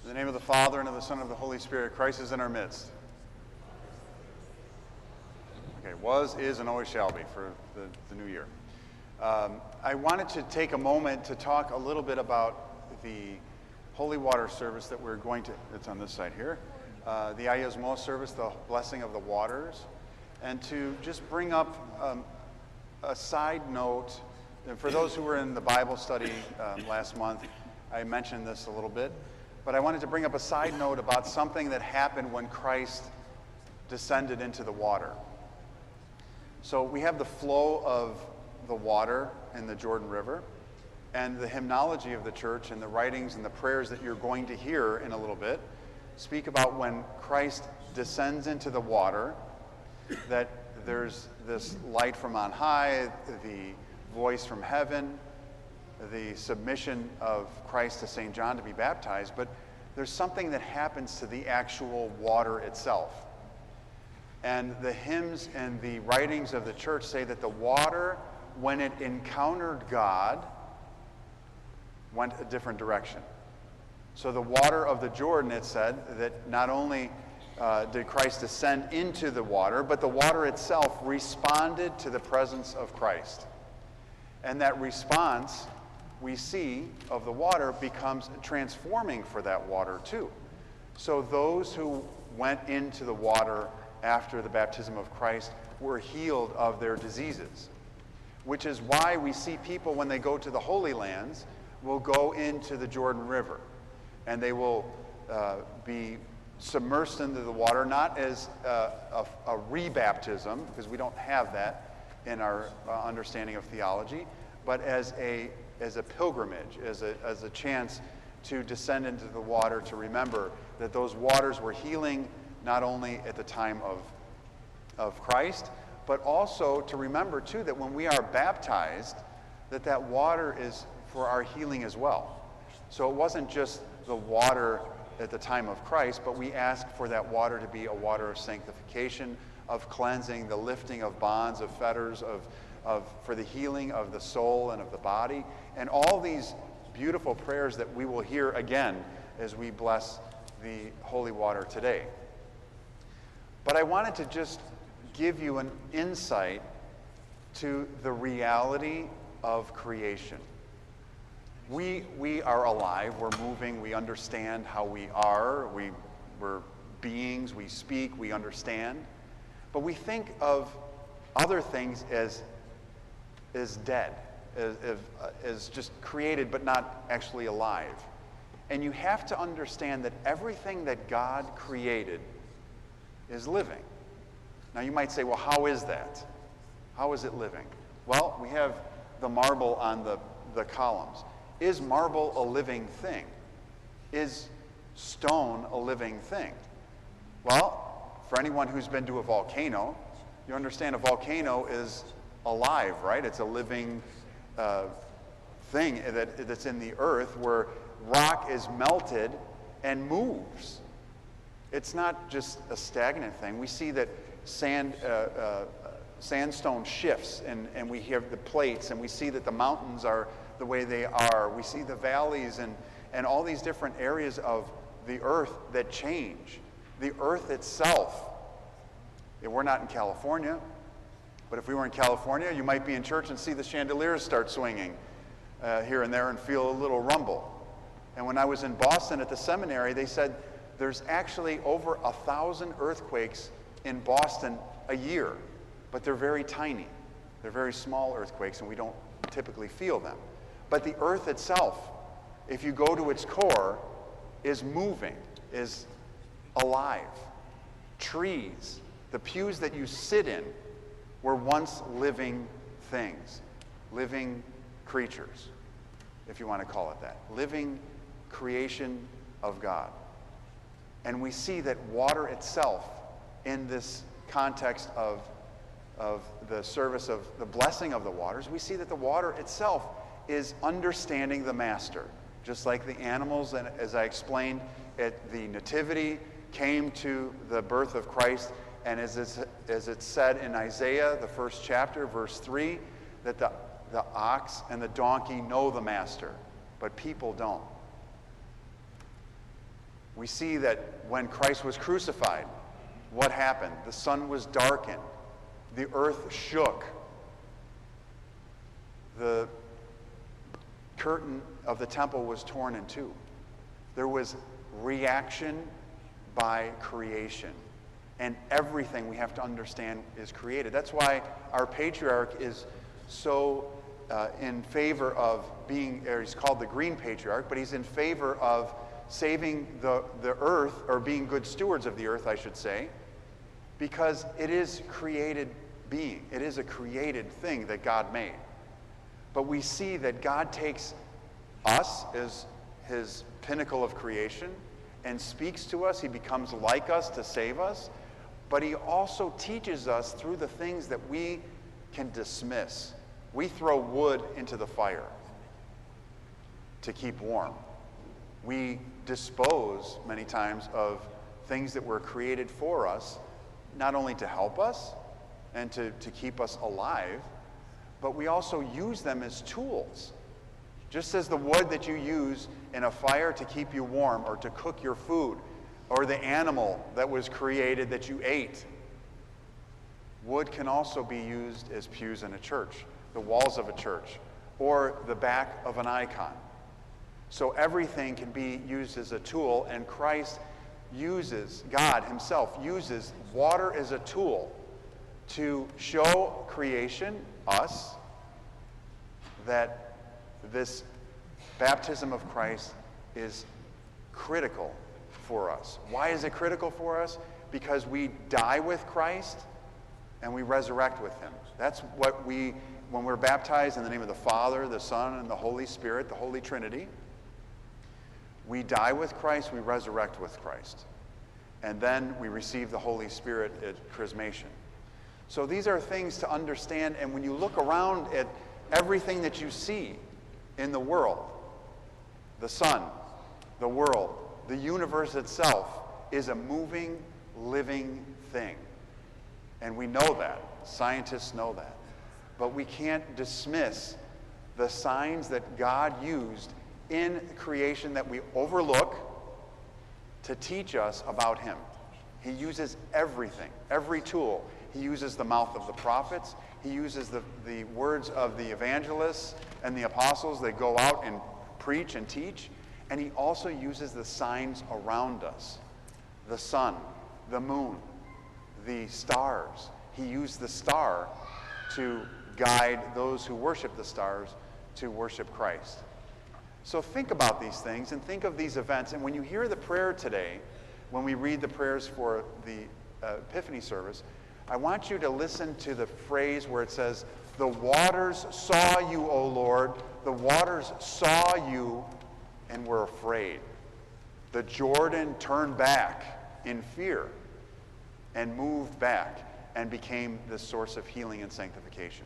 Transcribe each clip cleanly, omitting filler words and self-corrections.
In the name of the Father, and of the Son, and of the Holy Spirit, Christ is in our midst. Okay, was, is, and always shall be for the new year. I wanted to take a moment to talk a little bit about the holy water service that we're going to, it's on this side here, the Ayasmo service, the blessing of the waters, and to just bring up a side note. And for those who were in the Bible study last month, I mentioned this a little bit, but I wanted to bring up a side note about something that happened when Christ descended into the water. So we have the flow of the water in the Jordan River, and the hymnology of the church and the writings and the prayers that you're going to hear in a little bit speak about when Christ descends into the water, that there's this light from on high, the voice from heaven, the submission of Christ to St. John to be baptized, but there's something that happens to the actual water itself. And the hymns and the writings of the church say that the water, when it encountered God, went a different direction. So the water of the Jordan, it said, that not only did Christ descend into the water, but the water itself responded to the presence of Christ. And that response, we see, of the water becomes transforming for that water too. So those who went into the water after the baptism of Christ were healed of their diseases, which is why we see people, when they go to the Holy Lands, will go into the Jordan River, and they will be submersed into the water, not as a rebaptism, because we don't have that in our understanding of theology, but as a pilgrimage, as a chance to descend into the water, to remember that those waters were healing not only at the time of Christ, but also to remember too that when we are baptized, that water is for our healing as well. So it wasn't just the water at the time of Christ, but we ask for that water to be a water of sanctification, of cleansing, the lifting of bonds, of fetters, for the healing of the soul and of the body, and all these beautiful prayers that we will hear again as we bless the holy water today. But I wanted to just give you an insight to the reality of creation. We are alive, we're moving, we understand how we are, we're beings, we speak, we understand, but we think of other things as dead, as just created but not actually alive. And you have to understand that everything that God created is living. Now you might say, well, how is that? How is it living? Well, we have the marble on the columns. Is marble a living thing? Is stone a living thing? Well, for anyone who's been to a volcano, you understand a volcano is alive, right? It's a living thing that's in the earth where rock is melted and moves. It's not just a stagnant thing. We see that sandstone shifts, and we hear the plates, and we see that the mountains are the way they are. We see the valleys and all these different areas of the earth that change. The earth itself, and we're not in California, but if we were in California, you might be in church and see the chandeliers start swinging here and there and feel a little rumble. And when I was in Boston at the seminary, they said there's actually over 1,000 earthquakes in Boston a year, but they're very tiny. They're very small earthquakes, and we don't typically feel them. But the earth itself, if you go to its core, is moving, is alive. Trees, the pews that you sit in, were once living things, living creatures, if you want to call it that. Living creation of God. And we see that water itself, in this context of the service of the blessing of the waters, we see that the water itself is understanding the master. Just like the animals, and as I explained at the Nativity, came to the birth of Christ, and as it's said in Isaiah, the first chapter, verse 3, that the ox and the donkey know the master, but people don't. We see that when Christ was crucified, what happened? The sun was darkened. The earth shook. The curtain of the temple was torn in two. There was reaction by creation. And everything, we have to understand, is created. That's why our patriarch is so in favor of being, or he's called the Green Patriarch, but he's in favor of saving the earth, or being good stewards of the earth, I should say, because it is created being. It is a created thing that God made. But we see that God takes us as his pinnacle of creation and speaks to us. He becomes like us to save us. But he also teaches us through the things that we can dismiss. We throw wood into the fire to keep warm. We dispose many times of things that were created for us, not only to help us and to keep us alive, but we also use them as tools. Just as the wood that you use in a fire to keep you warm or to cook your food, or the animal that was created that you ate. Wood can also be used as pews in a church, the walls of a church, or the back of an icon. So everything can be used as a tool, and Christ uses, God himself uses water as a tool to show creation, us, that this baptism of Christ is critical for us. Why is it critical for us? Because we die with Christ and we resurrect with him. That's what when we're baptized in the name of the Father, the Son, and the Holy Spirit, the Holy Trinity, we die with Christ, we resurrect with Christ. And then we receive the Holy Spirit at Chrismation. So these are things to understand, and when you look around at everything that you see in the world, the sun, the world, the universe itself is a moving, living thing. And we know that. Scientists know that. But we can't dismiss the signs that God used in creation that we overlook to teach us about him. He uses everything, every tool. He uses the mouth of the prophets. He uses the words of the evangelists and the apostles that go out and preach and teach. And he also uses the signs around us. The sun, the moon, the stars. He used the star to guide those who worship the stars to worship Christ. So think about these things and think of these events. And when you hear the prayer today, when we read the prayers for the Epiphany service, I want you to listen to the phrase where it says, "The waters saw you, O Lord. The waters saw you and were afraid. The Jordan turned back in fear and moved back and became the source of healing and sanctification."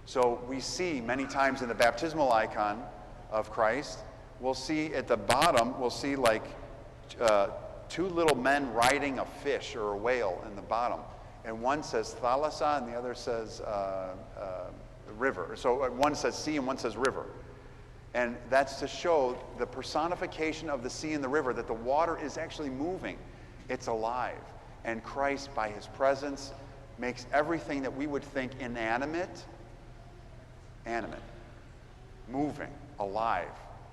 So we see many times in the baptismal icon of Christ, we'll see at the bottom, we'll see like two little men riding a fish or a whale in the bottom. And one says thalassa and the other says river. So one says sea and one says river. And that's to show the personification of the sea and the river, that the water is actually moving. It's alive. And Christ, by his presence, makes everything that we would think inanimate, animate, moving, alive,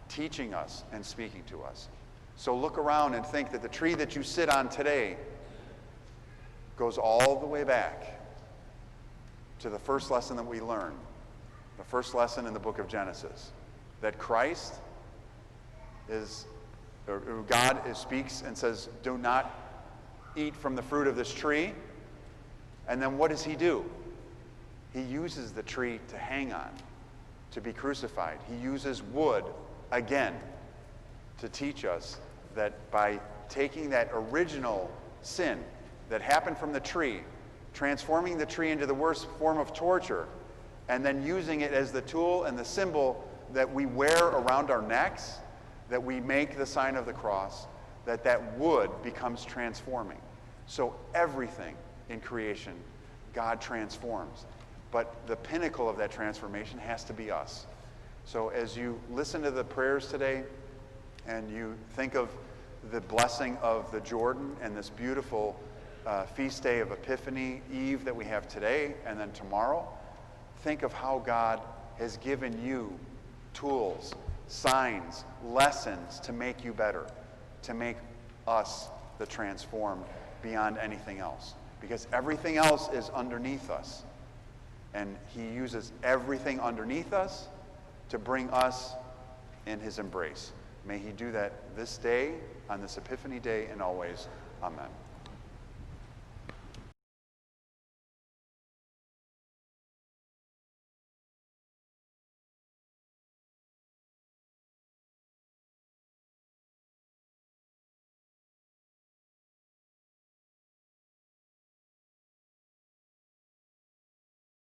teaching us and speaking to us. So look around and think that the tree that you sit on today goes all the way back to the first lesson that we learned, the first lesson in the book of Genesis, that Christ is, or God speaks and says, "Do not eat from the fruit of this tree." And then what does he do? He uses the tree to hang on, to be crucified. He uses wood again to teach us that by taking that original sin that happened from the tree, transforming the tree into the worst form of torture, and then using it as the tool and the symbol that we wear around our necks, that we make the sign of the cross, that wood becomes transforming. So everything in creation, God transforms. But the pinnacle of that transformation has to be us. So as you listen to the prayers today and you think of the blessing of the Jordan and this beautiful feast day of Epiphany Eve that we have today and then tomorrow, think of how God has given you tools, signs, lessons to make you better, to make us the transformed beyond anything else. Because everything else is underneath us. And he uses everything underneath us to bring us in his embrace. May he do that this day, on this Epiphany day, and always. Amen.